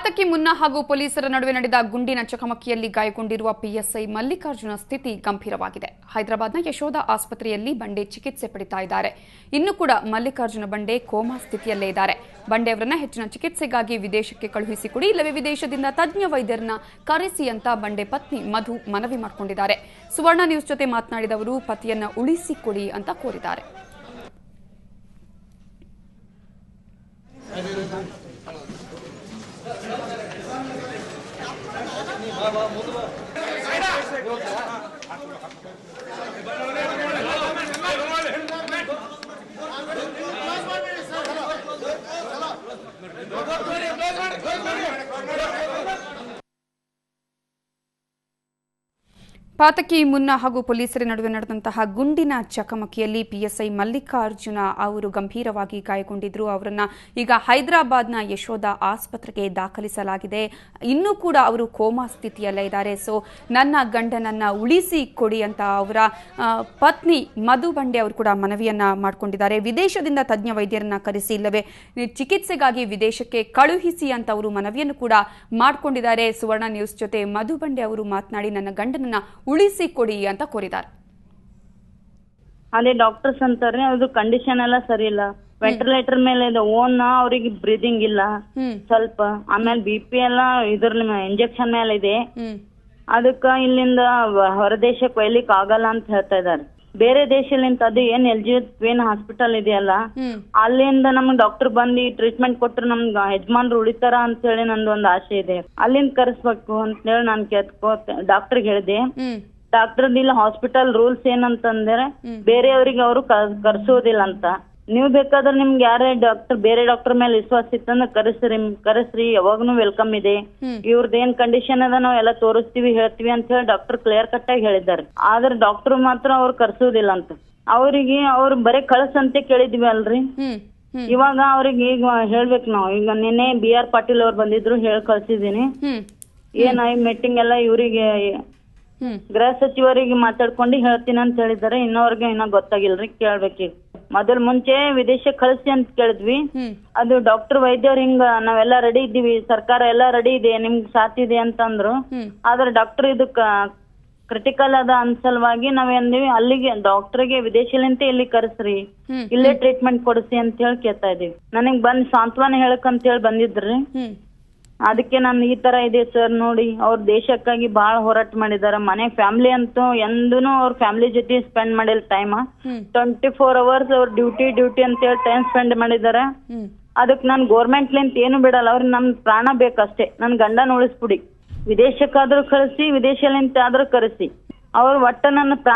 ಪಾತಕಿ ಮುನ್ನಾ ಹಾಗೂ ಪೊಲೀಸರ ನಡುವೆ ನಡೆದ ಗುಂಡಿನ ಚಕಮಕಿಯಲ್ಲಿ ಗಾಯಗೊಂಡಿರುವ ಪಿಎಸ್ಐ ಮಲ್ಲಿಕಾರ್ಜುನ ಸ್ಥಿತಿ ಗಂಭೀರವಾಗಿದೆ. ಹೈದರಾಬಾದ್ನ ಯಶೋಧ ಆಸ್ಪತ್ರೆಯಲ್ಲಿ ಬಂಡೆ ಚಿಕಿತ್ಸೆ ಪಡೆಯುತ್ತಾ ಇದ್ದಾರೆ. ಇನ್ನು ಕೂಡ ಮಲ್ಲಿಕಾರ್ಜುನ ಬಂಡೆ ಕೋಮಾ ಸ್ಥಿತಿಯಲ್ಲೇ ಇದ್ದಾರೆ. ಬಂಡೆ ಅವರನ್ನ ಹೆಚ್ಚಿನ ಚಿಕಿತ್ಸೆಗಾಗಿ ವಿದೇಶಕ್ಕೆ ಕಳುಹಿಸಿಕೊಡಿ, ಇಲ್ಲವೇ ವಿದೇಶದಿಂದ ತಜ್ಞ ವೈದ್ಯರನ್ನ ಕರೆಸಿ ಅಂತ ಬಂಡೆ ಪತ್ನಿ ಮಧು ಮನವಿ ಮಾಡಿಕೊಂಡಿದ್ದಾರೆ. ಸುವರ್ಣ ನ್ಯೂಸ್ ಜೊತೆ ಮಾತನಾಡಿದವರು ಪತಿಯನ್ನ ಉಳಿಸಿಕೊಡಿ ಅಂತ ಕೋರಿದ್ದಾರೆ. ಪಾತಕಿ ಮುನ್ನಾ ಹಾಗೂ ಪೊಲೀಸರ ನಡುವೆ ನಡೆದಂತಹ ಗುಂಡಿನ ಚಕಮಕಿಯಲ್ಲಿ ಪಿಎಸ್ಐ ಮಲ್ಲಿಕಾರ್ಜುನ ಅವರು ಗಂಭೀರವಾಗಿ ಗಾಯಗೊಂಡಿದ್ರು. ಅವರನ್ನ ಈಗ ಹೈದರಾಬಾದ್ನ ಯಶೋಧ ಆಸ್ಪತ್ರೆಗೆ ದಾಖಲಿಸಲಾಗಿದೆ. ಇನ್ನೂ ಕೂಡ ಅವರು ಕೋಮಾ ಸ್ಥಿತಿಯಲ್ಲೇ ಇದ್ದಾರೆ. ಸೊ ನನ್ನ ಗಂಡನನ್ನ ಉಳಿಸಿ ಕೊಡಿ ಅಂತ ಅವರ ಪತ್ನಿ ಮಧು ಬಂಡೆ ಅವರು ಕೂಡ ಮನವಿಯನ್ನ ಮಾಡಿಕೊಂಡಿದ್ದಾರೆ. ವಿದೇಶದಿಂದ ತಜ್ಞ ವೈದ್ಯರನ್ನ ಕರೆಸಿ, ಇಲ್ಲವೇ ಚಿಕಿತ್ಸೆಗಾಗಿ ವಿದೇಶಕ್ಕೆ ಕಳುಹಿಸಿ ಅಂತ ಅವರು ಮನವಿಯನ್ನು ಕೂಡ ಮಾಡಿಕೊಂಡಿದ್ದಾರೆ. ಸುವರ್ಣ ನ್ಯೂಸ್ ಜೊತೆ ಮಧು ಬಂಡೆ ಅವರು ಮಾತನಾಡಿ ನನ್ನ ಗಂಡನನ್ನ ಉಳಿಸಿಕೊಡಿ ಅಂತ ಕೋರಿದ್ದಾರೆ. ಅದೇ ಡಾಕ್ಟರ್ಸ್ ಅಂತಾರೆ ಅದು ಕಂಡೀಷನ್ ಎಲ್ಲ ಸರಿ ಇಲ್ಲ, ವೆಂಟಿಲೇಟರ್ ಮೇಲೆ ಇದೆ, ಓನ್ ಅವ್ರಿಗೆ ಬ್ರೀದಿಂಗ್ ಇಲ್ಲ ಸ್ವಲ್ಪ, ಆಮೇಲೆ BP ಎಲ್ಲ ಇದ್ರ ಇಂಜೆಕ್ಷನ್ ಮೇಲೆ ಇದೆ. ಅದಕ್ಕ ಇಲ್ಲಿಂದ ಹೊರದೇಶಕ್ಕೆ ಒಯ್ಲಿಕ್ ಆಗಲ್ಲ ಅಂತ ಹೇಳ್ತಾ ಇದಾರೆ. ಬೇರೆ ದೇಶಲಿಂದ ಅದು ಏನ್ ಎಲ್ಜಿಎಸ್ ಹಾಸ್ಪಿಟಲ್ ಇದೆಯಲ್ಲ, ಅಲ್ಲಿಂದ ನಮ್ಗೆ ಡಾಕ್ಟರ್ ಬಂದು ಟ್ರೀಟ್ಮೆಂಟ್ ಕೊಟ್ರೆ ನಮ್ಗ ಯಜಮಾನ್ರು ಉಳಿತಾರ ಅಂತ ಹೇಳಿ ನಂದೊಂದು ಆಸೆ ಇದೆ. ಅಲ್ಲಿಂದ ಕರೆಸ್ಬೇಕು ಅಂತ ಹೇಳಿ ನಾನು ಡಾಕ್ಟರ್ಗೆ ಹೇಳಿದೆ. ಡಾಕ್ಟರ್ ಇಲ್ಲ ಹಾಸ್ಪಿಟಲ್ ರೂಲ್ಸ್ ಏನಂತಂದ್ರೆ ಬೇರೆಯವ್ರಿಗೆ ಅವರು ಕರ್ಸೋದಿಲ್ಲ ಅಂತ. ನೀವು ಬೇಕಾದ್ರೆ ನಿಮ್ಗೆ ಯಾರೇ ಡಾಕ್ಟರ್ ಬೇರೆ ಡಾಕ್ಟರ್ ಮೇಲೆ ವಿಶ್ವಾಸ ಇತ್ತಂದ್ರೆ ಕರೆಸ್ರಿ, ಯಾವಾಗ್ನು ವೆಲ್ಕಮ್ ಇದೆ. ಇವ್ರದ್ದು ಏನ್ ಕಂಡೀಷನ್ ಅದ ನಾವು ಎಲ್ಲ ತೋರಿಸ್ತೀವಿ ಹೇಳ್ತೀವಿ ಅಂತ ಹೇಳಿ ಡಾಕ್ಟರ್ ಕ್ಲಿಯರ್ ಕಟ್ ಆಗಿ ಹೇಳಿದ್ದಾರೆ. ಆದ್ರೆ ಡಾಕ್ಟರ್ ಮಾತ್ರ ಅವ್ರು ಕರ್ಸೋದಿಲ್ಲ ಅಂತ. ಅವ್ರಿಗೆ ಅವ್ರು ಬರೀ ಕಳ್ಸಂತೆ ಕೇಳಿದ್ವಿ ಅಲ್ರಿ. ಇವಾಗ ಅವ್ರಿಗೆ ಈಗ ಹೇಳ್ಬೇಕು ನಾವು. ಈಗ ನಿನ್ನೆ BR ಪಾಟೀಲ್ ಅವ್ರು ಬಂದಿದ್ರು, ಹೇಳಿ ಕಳ್ಸಿದೀನಿ. ಏನ ಮೀಟಿಂಗ್ ಎಲ್ಲ ಇವ್ರಿಗೆ ಗೃಹ ಸಚಿವರಿಗೆ ಮಾತಾಡ್ಕೊಂಡು ಹೇಳ್ತೀನಿ ಅಂತ ಹೇಳಿದ್ದಾರೆ. ಇನ್ನೋರ್ಗೆ ಇನ್ನ ಗೊತ್ತಾಗಿಲ್ರಿ, ಕೇಳ್ಬೇಕೀಗ. ಮೊದಲ್ ಮುಂಚೆ ವಿದೇಶಕ್ಕೆ ಕಳಿಸಿ ಅಂತ ಕೇಳಿದ್ವಿ. ಅದು ಡಾಕ್ಟರ್ ವೈದ್ಯರು ಹಿಂಗ ನಾವೆಲ್ಲ ರೆಡಿ ಇದ್ದೀವಿ, ಸರ್ಕಾರ ಎಲ್ಲಾ ರೆಡಿ ಇದೆ, ನಿಮ್ಗೆ ಸಾಥ್ ಇದೆ ಅಂತಂದ್ರು. ಆದ್ರೆ ಡಾಕ್ಟರ್ ಇದಕ್ಕ ಕ್ರಿಟಿಕಲ್ ಅದ ಅನ್ಸಲ್ವಾಗಿ ನಾವೇಂದಿವಿ ಅಲ್ಲಿಗೆ ಡಾಕ್ಟರ್ಗೆ ವಿದೇಶಲಿಂತ ಇಲ್ಲಿ ಕರೆಸ್ರಿ, ಇಲ್ಲೇ ಟ್ರೀಟ್ಮೆಂಟ್ ಕೊಡಿಸಿ ಅಂತ ಹೇಳಿ ಕೇಳ್ತಾ ಇದೀವಿ. ನನಗ್ ಬಂದ್ ಸಾಂತ್ವನ ಹೇಳಕ್ ಅಂತ ಹೇಳಿ ಬಂದಿದ್ರಿ. ಅದಕ್ಕೆ ನಾನು ಈ ತರ ಇದೆ ಸರ್ ನೋಡಿ, ಅವ್ರ ದೇಶಕ್ಕಾಗಿ ಬಹಳ ಹೋರಾಟ ಮಾಡಿದಾರ. ಮನೆ ಫ್ಯಾಮಿಲಿ ಅಂತೂ ಎಂದೂನು ಅವ್ರ ಫ್ಯಾಮಿಲಿ ಜೊತೆ ಸ್ಪೆಂಡ್ ಮಾಡಿಲ್ಲ ಟೈಮ್. 24 hours ಅವ್ರ ಡ್ಯೂಟಿ ಅಂತ ಹೇಳಿ ಟೈಮ್ ಸ್ಪೆಂಡ್ ಮಾಡಿದಾರ. ಅದಕ್ಕೆ ನಾನು ಗೌರ್ಮೆಂಟ್ ಲಿಂತ ಏನು ಬಿಡಲ್ಲ, ಅವ್ರಿಗೆ ನಮ್ ಪ್ರಾಣ ಬೇಕಷ್ಟೇ. ನನ್ ಗಂಡನ ಉಳಿಸ್ಬಿಡಿ, ವಿದೇಶಕ್ಕಾದ್ರೂ ಕಳಿಸಿ, ವಿದೇಶಲಿಂತ ಆದ್ರೂ ಕರೆಸಿ. ಅವ್ರ ಒಟ್ಟ ನನ್ನ